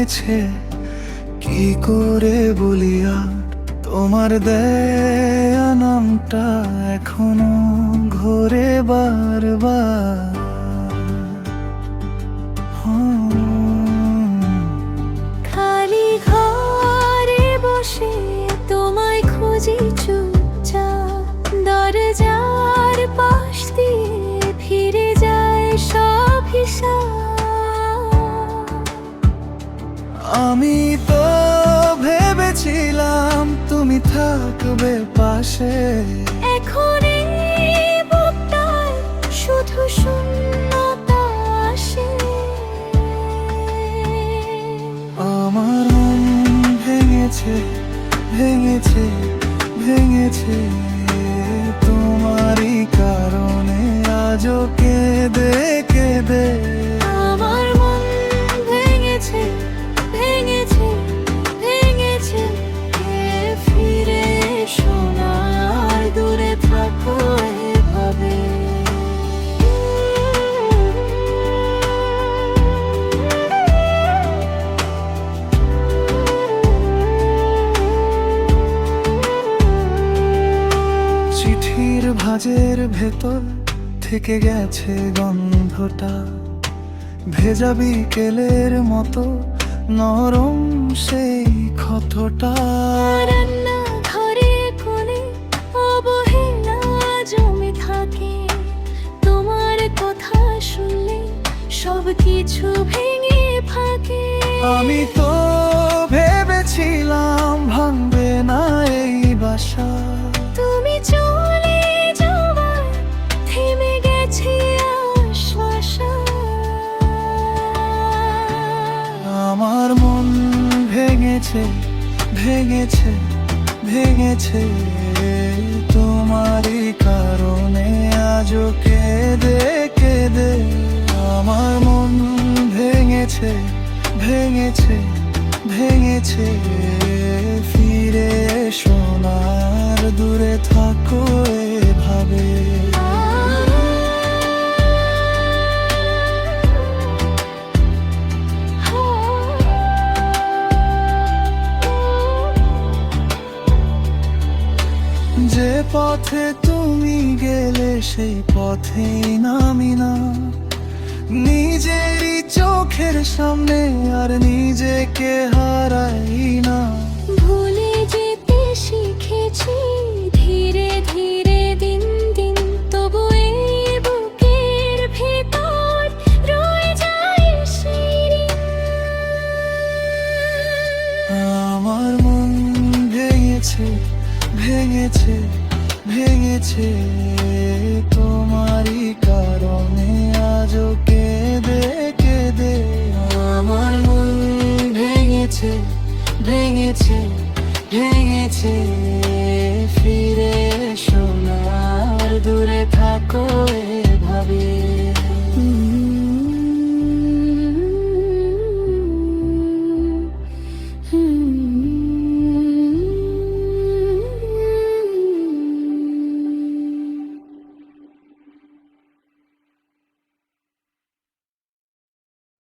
ভেঙেছে, কি করে বলি আর তোমার দেয়া নামটা এখনো ঘোরে বারবার। খালি ঘরে বসে তোমায় খুঁজি চুপচাপ, দরজার পাশ দিয়ে ফিরে যায় সব হিসাব। আমি তো ভেবেছিলাম তুমি থাকবে পাশে, এখন এই বুকটায় শুধু শূন্যতা আসে। আমার মন ভেঙেছে, ভেঙেছে, ভেঙেছে তোমারই কারণে আজও কেঁদে কেঁদে। আমার মন ভেঙেছে, ভেঙেছে, ভেঙেছে, ফিরে এসো না আর দূরে থাকো এভাবে। চিঠির ভাঁজের ভেতর থেকে গেছে গন্ধটা, ভেজা বিকেলের মতো নরম সেই ক্ষতটা। রান্না ঘরে কোণে অবহেলা জমে থাকে, তোমার কথা শুনলে সব কিছু ভেঙে ফাঁকে। আমি তো ভেবেছিলাম ভাঙবে না এই বাসা, তুমি চলে যাওয়ায় থেমে গেছে আশ্বাস। আমার মন ভেঙেছে, ভেঙেছে, ভেঙেছে তোমারই কারণে আজও কেঁদে কেঁদে। আমার মন ভেঙেছে, ভেঙেছে, ভেঙেছে ফিরে এসো না আর দূরে থাকো এভাবে। যে পথে তুমি গেলে সেই পথেই নামি না, নিজেরই চোখের সামনে আর নিজেকে হারাই না। ভুলে যেতে শিখেছি ধীরে ধীরে দিন দিন, তবু এই বুকের ভেতর রয়ে যায় সেই ঋণ। আমার মন ভেঙেছে, ভেঙেছে, ভেঙেছে তোমারই কারণে আজও কেঁদে কেঁদে। আমার মন ভেঙেছে, ভেঙেছে, ভেঙেছে